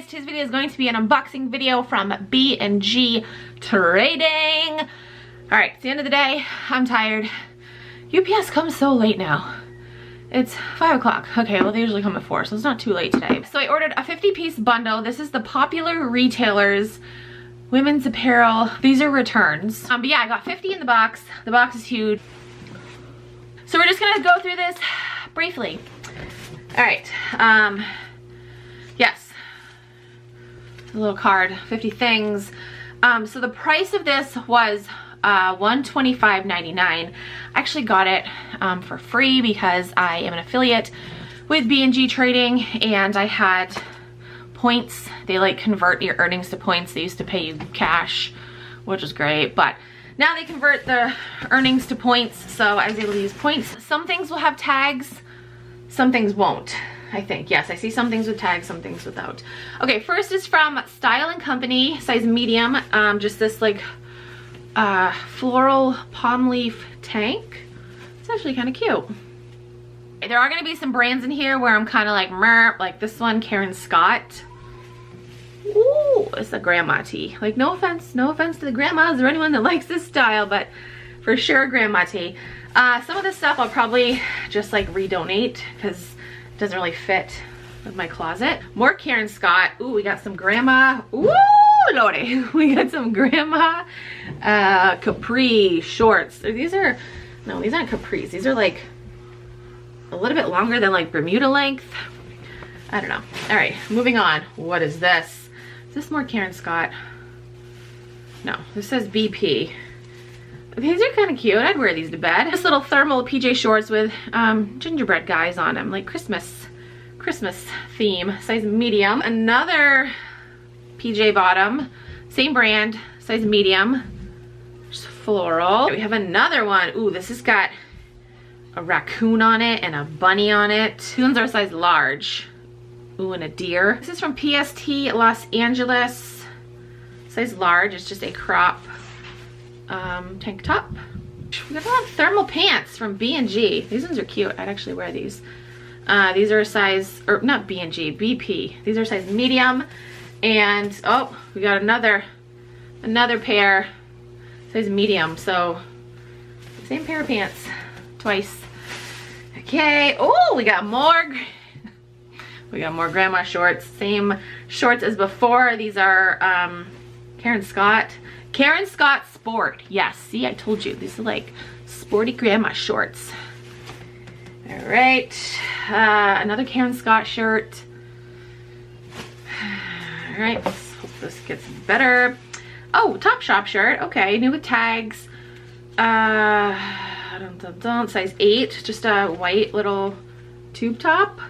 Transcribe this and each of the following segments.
guys, today's video is going to be an unboxing video from B&G Trading. Alright, it's the end of the day. I'm tired. UPS comes so late now. It's 5 o'clock. Okay, well they usually come at 4, so it's not too late today. So I ordered a 50-piece bundle. This is the popular retailers women's apparel. These are returns. But yeah, I got 50 in the box. The box is huge. So we're just gonna go through this briefly. Alright, yes. A little card, 50 things. So the price of this was $125.99. I actually got it for free because I am an affiliate with B&G Trading and I had points. They like convert your earnings to points. They used to pay you cash, which is great, but now they convert the earnings to points, so I was able to use points. Some things will have tags, some things won't, I think. Yes, I see some things with tags, some things without. Okay, first is from Style & Company, size medium. Just this like floral palm leaf tank. It's actually kind of cute. There are gonna be some brands in here where I'm kind of like merp, like this one, Karen Scott. Ooh, it's a grandma tee. Like no offense to the grandmas or anyone that likes this style, but for sure grandma tee. Some of this stuff I'll probably just like redonate because it doesn't really fit with my closet. More Karen Scott. Ooh, we got some grandma. Ooh, lordy. We got some grandma capri shorts. These are, no, these aren't capris. These are like a little bit longer than like Bermuda length. I don't know. All right, moving on. What is this? Is this more Karen Scott? No, this says BP. These are kind of cute. I'd wear these to bed. This little thermal PJ shorts with gingerbread guys on them, like Christmas theme, size medium. Another PJ bottom, same brand, size medium, just floral. We have another one. Ooh, this has got a raccoon on it and a bunny on it. These ones are size large. Ooh, and a deer. This is from PST Los Angeles, size large. It's just a crop tank top. We got a lot of thermal pants from B&G. These ones are cute. I'd actually wear these. These are a size, or not B&G, BP. These are size medium. And oh, we got another pair, size medium. So same pair of pants twice. Okay. Oh, we got more. We got more grandma shorts. Same shorts as before. These are Karen Scott. Karen Scott Sport. Yes, see, I told you. These are like sporty grandma shorts. All right. Another Karen Scott shirt. All right, let's hope this gets better. Oh, Topshop shirt. Okay, new with tags. Size 8. Just a white little tube top.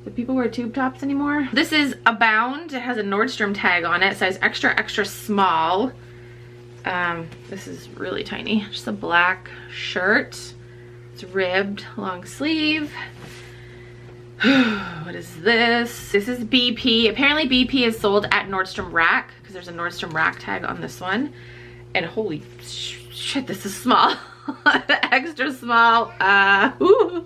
Do people wear tube tops anymore? This is Abound. It has a Nordstrom tag on it. Size extra, extra small. This is really tiny. Just a black shirt. It's ribbed, long sleeve. What is this? This is BP. Apparently BP is sold at Nordstrom Rack because there's a Nordstrom Rack tag on this one. And holy shit, this is small. Extra small. Ooh,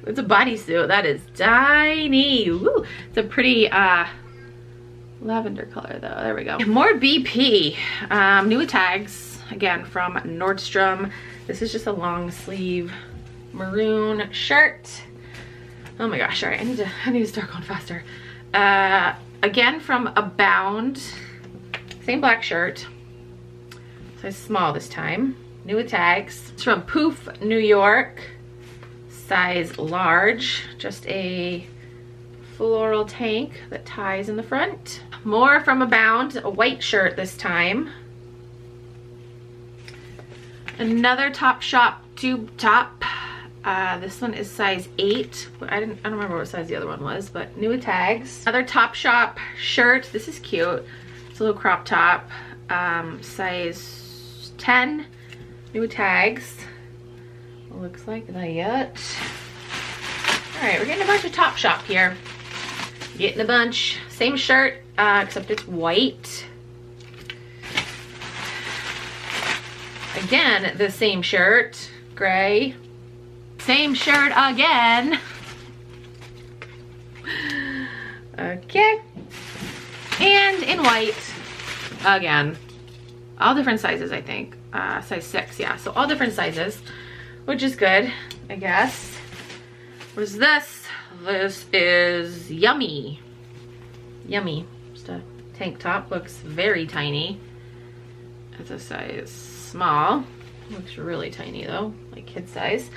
it's a bodysuit. That is tiny. Ooh, it's a pretty lavender color though. There we go. More BP. New tags again from Nordstrom. This is just a long sleeve maroon shirt. Oh my gosh, all right, I need to start going faster. Again from Abound, same black shirt, size small this time, new with tags. It's from Poof, New York, size large, just a floral tank that ties in the front. More from Abound, a white shirt this time. Another Topshop tube top. This one is size 8. I don't remember what size the other one was, but new with tags. Another Topshop shirt. This is cute. It's a little crop top. Size 10. New with tags. Looks like that yet. Alright, we're getting a bunch of Topshop here. Getting a bunch. Same shirt, except it's white. Again, the same shirt. Gray. Same shirt again. Okay. And in white, again, all different sizes, I think. Size 6, yeah. So all different sizes, which is good, I guess. What is this? This is Yummy. Yummy. Just a tank top. Looks very tiny. It's a size small. Looks really tiny though, like kid size.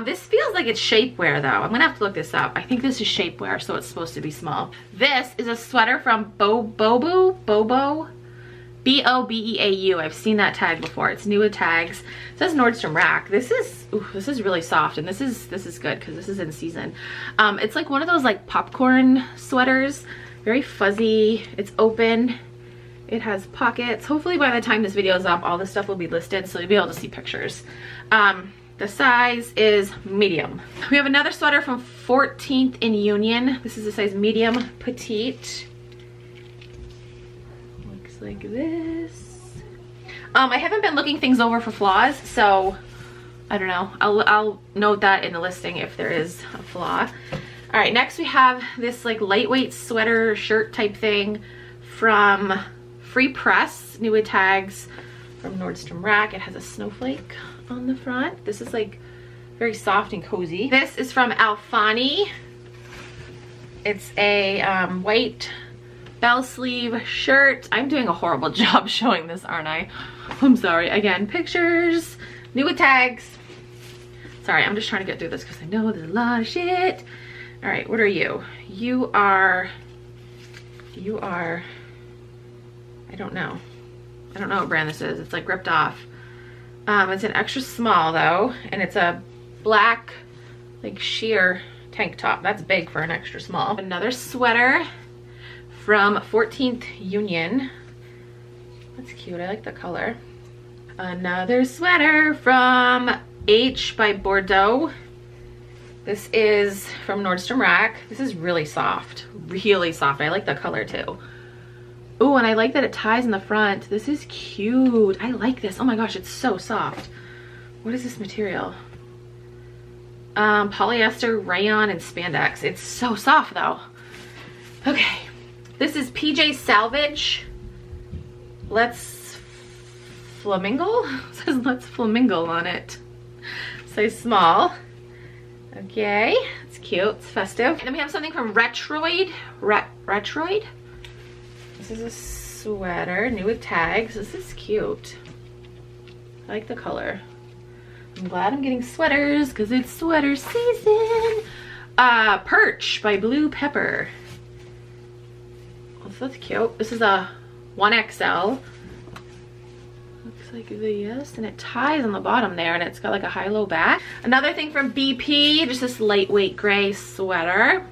This feels like it's shapewear though. I'm gonna have to look this up. I think this is shapewear, so it's supposed to be small. This is a sweater from Bobo, B-O-B-E-A-U. I've seen that tag before. It's new with tags. It says Nordstrom Rack. This is really soft, and this is good because this is in season. It's like one of those like popcorn sweaters, very fuzzy. It's open. It has pockets. Hopefully by the time this video is up, all this stuff will be listed, so you'll be able to see pictures. The size is medium. We have another sweater from 14th in Union. This is a size medium petite. Looks like this. I haven't been looking things over for flaws, so I don't know. I'll note that in the listing if there is a flaw. All right, next we have this like lightweight sweater shirt type thing from Free Press, new with tags from Nordstrom Rack. It has a snowflake on the front. This is like very soft and cozy. This is from Alfani. It's a white bell sleeve shirt. I'm doing a horrible job showing this, aren't I? I'm sorry. Again, pictures, new with tags. Sorry, I'm just trying to get through this because I know there's a lot of shit. All right, what are you? You are, I don't know what brand this is. It's like ripped off. It's an extra small though, and it's a black like sheer tank top. That's big for an extra small. Another sweater from 14th Union. That's cute, I like the color. Another sweater from H by Bordeaux. This is from Nordstrom Rack. This is really soft, really soft. I like the color too. Oh, and I like that it ties in the front. This is cute. I like this. Oh my gosh, it's so soft. What is this material? Polyester, rayon, and spandex. It's so soft though. Okay, this is PJ Salvage. Let's Flamingo? It says Let's Flamingo on it. Size small. Okay, it's cute, it's festive. And then we have something from Retroid. Retroid? This is a sweater, new with tags. This is cute. I like the color. I'm glad I'm getting sweaters because it's sweater season. Perch by Blue Pepper. Oh, so that's cute. This is a 1XL. Looks like this, and it ties on the bottom there, and it's got like a high-low back. Another thing from BP, just this lightweight gray sweater.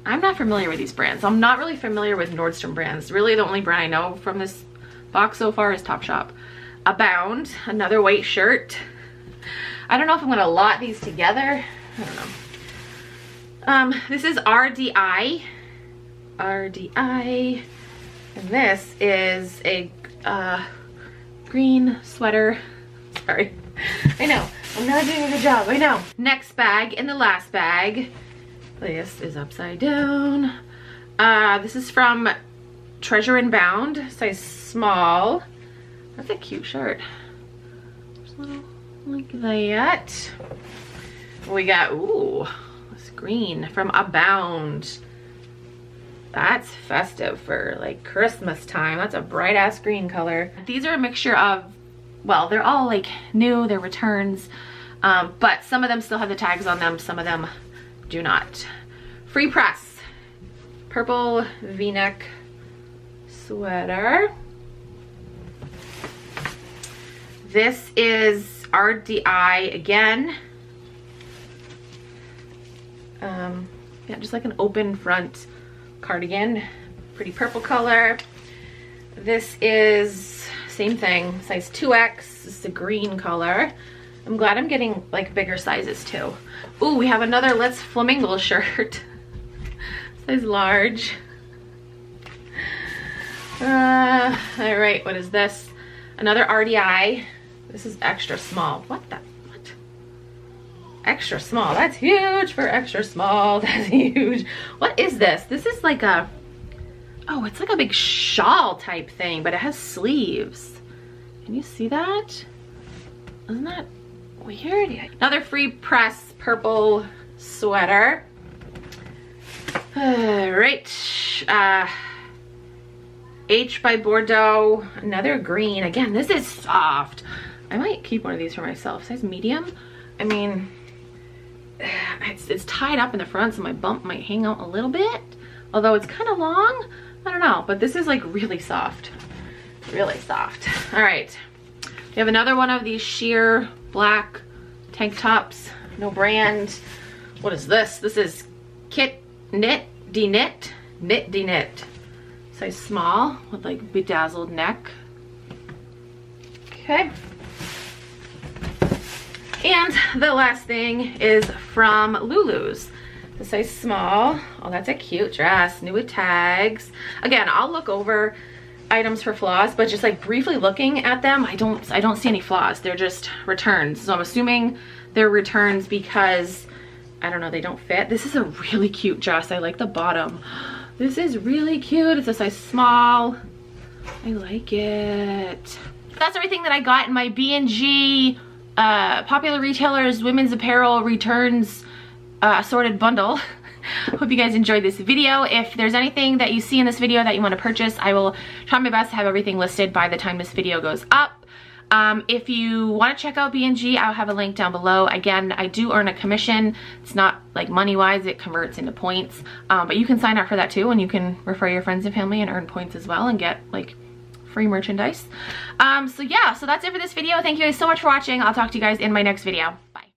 I'm not familiar with these brands. I'm not really familiar with Nordstrom brands. Really, the only brand I know from this box so far is Topshop. Abound, another white shirt. I don't know if I'm gonna lot these together. I don't know. This is RDI. RDI. And this is a green sweater. Sorry. I know. I'm not doing a good job. I know. Next bag and the last bag. This is upside down. This is from Treasure and Bound, size small. That's a cute shirt. Just a little like that. We got, ooh, this green from Abound. That's festive for like Christmas time. That's a bright ass green color. These are a mixture of, well, they're all like new, they're returns, but some of them still have the tags on them, some of them do not. Free Press, purple V-neck sweater. This is RDI again. Yeah, just like an open front cardigan, pretty purple color. This is same thing, size 2X. This is the green color. I'm glad I'm getting like bigger sizes too. Ooh, we have another Let's Flamingo shirt. Size large. All right, what is this? Another RDI. This is extra small. What the, what? extra small. That's huge for extra small. That's huge. What is this? This is like a, oh, it's like a big shawl type thing, but it has sleeves. Can you see that? Isn't that weird? Another free press purple sweater. Right. H by Bordeaux. Another green. Again, this is soft. I might keep one of these for myself. Size medium. I mean, it's tied up in the front, so my bump might hang out a little bit. Although it's kind of long. I don't know. But this is like really soft. Really soft. All right. We have another one of these sheer black tank tops. No brand. What is this? This is Knit De-Knit. Size small with like bedazzled neck. Okay. And the last thing is from Lulu's. The size small. Oh, that's a cute dress. New with tags. Again, I'll look over items for flaws, but just like briefly looking at them, I don't see any flaws. They're just returns. So I'm assuming they're returns because, I don't know, they don't fit. This is a really cute dress. I like the bottom. This is really cute. It's a size small. I like it. That's everything that I got in my B&G Popular Retailers Women's Apparel Returns assorted bundle. Hope you guys enjoyed this video. If there's anything that you see in this video that you want to purchase, I will try my best to have everything listed by the time this video goes up. If you want to check out B&G, I'll have a link down below. Again, I do earn a commission. It's not like money-wise, it converts into points. But you can sign up for that too, and you can refer your friends and family and earn points as well and get like free merchandise. So yeah, so that's it for this video. Thank you guys so much for watching. I'll talk to you guys in my next video. Bye.